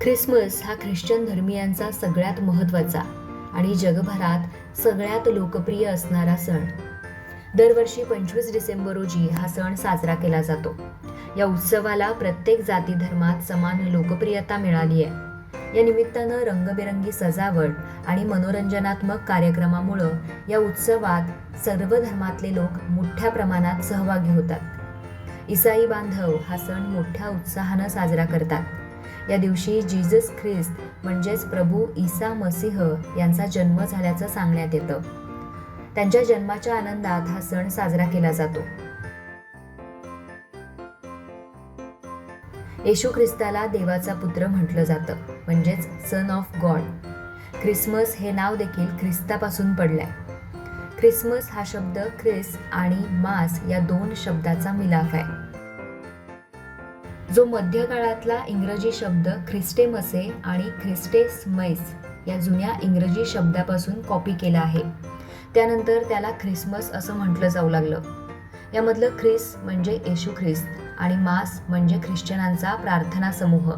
Christmas हा Christian धर्मियांचा सगळ्यात महत्त्वाचा आणि जगभरात सगळ्यात लोकप्रिय असणारा सण. दरवर्षी 25 डिसेंबर रोजी हा सण साजरा केला जातो. या उत्सवाला प्रत्येक जाती धर्मात समान लोकप्रियता मिळाली आहे. या निमित्तानं रंगबेरंगी सजावट आणि मनोरंजनात्मक कार्यक्रमामुळं या उत्सवात सर्व धर्मातले लोक मोठ्या प्रमाणात सहभागी होतात. ईसाई बांधव हा सण मोठ्या उत्साहानं साजरा करतात. या दिवशी जीसस ख्रिस्त म्हणजेच प्रभू ईसा मसीह यांचा जन्म झाल्याचं सांगण्यात येतं. त्यांच्या जन्माच्या आनंदात हा सण साजरा केला जातो. येशू ख्रिस्ताला देवाचा पुत्र म्हटलं जातं, म्हणजेच सन ऑफ गॉड. ख्रिसमस हे नाव देखील ख्रिस्तापासून पडलंय. ख्रिसमस हा शब्द ख्रिस आणि मास या दोन शब्दाचा मिलाफ आहे, जो मध्यकाळातला इंग्रजी शब्द ख्रिस्टेमसे आणि ख्रिस्टेसमैस या जुन्या इंग्रजी शब्दापासून कॉपी केला आहे. त्यानंतर त्याला ख्रिसमस असं म्हटलं जाऊ लागलं. यामधलं ख्रिस म्हणजे येशू ख्रिस्त आणि मास म्हणजे ख्रिश्चनांचा प्रार्थना समूह.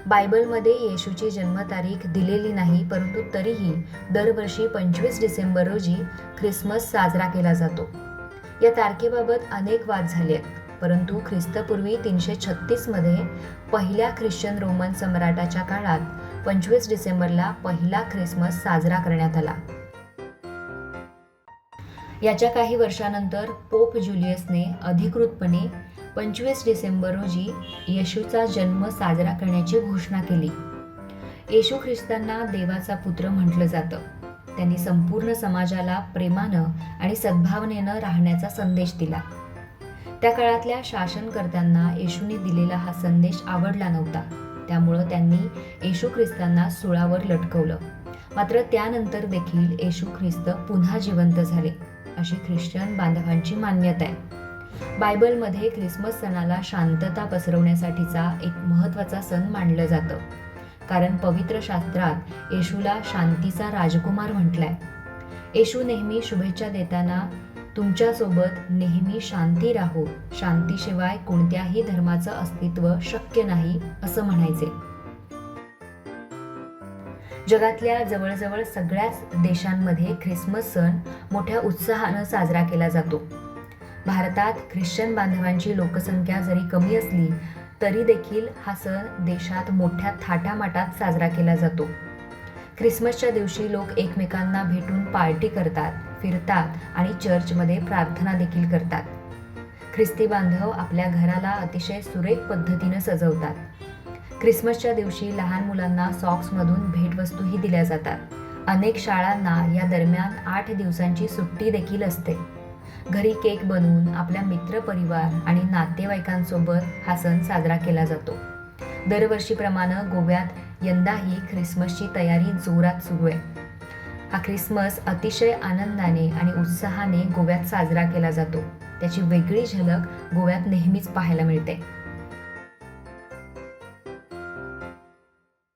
बायबलमध्ये येशूची जन्मतारीख दिलेली नाही, परंतु तरीही दरवर्षी 25 डिसेंबर रोजी ख्रिसमस साजरा केला जातो. या तारखेबाबत अनेक वाद झाले आहेत, परंतु ख्रिस्तपूर्वी 336 मध्ये पहिल्या ख्रिश्चन रोमन सम्राटाच्या काळात 25 डिसेंबरला पहिला ख्रिसमस साजरा करण्यात आला. याच्या काही वर्षानंतर पोप ज्युलियसने अधिकृतपणे 25 डिसेंबर रोजी येशूचा जन्म साजरा करण्याची घोषणा केली. येशू ख्रिस्तांना देवाचा पुत्र म्हटलं जातं. त्यांनी संपूर्ण समाजाला प्रेमानं आणि सद्भावनेनं राहण्याचा संदेश दिला. त्या काळातल्या शासनकर्त्यांना येशूने दिलेला हा संदेश आवडला नव्हता, त्यामुळं त्यांनी येशू ख्रिस्तांना सुळावर लटकवलं. मात्र त्यानंतर देखील येशू ख्रिस्त पुन्हा जिवंत झाले, अशी ख्रिश्चन बांधवांची मान्यता आहे. बायबलमध्ये ख्रिसमस सणाला शांतता पसरवण्यासाठीचा एक महत्त्वाचा सण मानलं जातं, कारण पवित्र शास्त्रात येशूला शांतीचा राजकुमार म्हटलंय. येशू नेहमी शुभेच्छा देताना तुमच्यासोबत नेहमी शांती राहो, शांतीशिवाय कोणत्याही धर्माचं अस्तित्व शक्य नाही असं म्हणायचे. जगातल्या जवळजवळ सगळ्याच देशांमध्ये ख्रिसमस सण मोठ्या उत्साहानं साजरा केला जातो. भारतात ख्रिश्चन बांधवांची लोकसंख्या जरी कमी असली तरी देखील हा सण देशात मोठ्या थाटामाटात साजरा केला जातो. ख्रिसमसच्या दिवशी लोक एकमेकांना भेटून पार्टी करतात, फिरतात आणि चर्चमध्ये प्रार्थना देखील करतात. ख्रिस्ती बांधव आपल्या घराला अतिशय सुरेख पद्धतीनं सजवतात. ख्रिसमसच्या दिवशी लहान मुलांना सॉक्समधून भेटवस्तूही दिल्या जातात. अनेक शाळांना या दरम्यान 8 दिवसांची सुट्टी देखील असते. घरी केक बनवून आपल्या मित्रपरिवार आणि नातेवाईकांसोबत हा सण साजरा केला जातो. दरवर्षीप्रमाणे गोव्यात यंदाही ख्रिसमसची तयारी जोरात सुरू आहे. हा ख्रिसमस अतिशय आनंदाने आणि उत्साहाने गोव्यात साजरा केला जातो. त्याची वेगळी झलक गोव्यात नेहमीच पाहायला मिळते.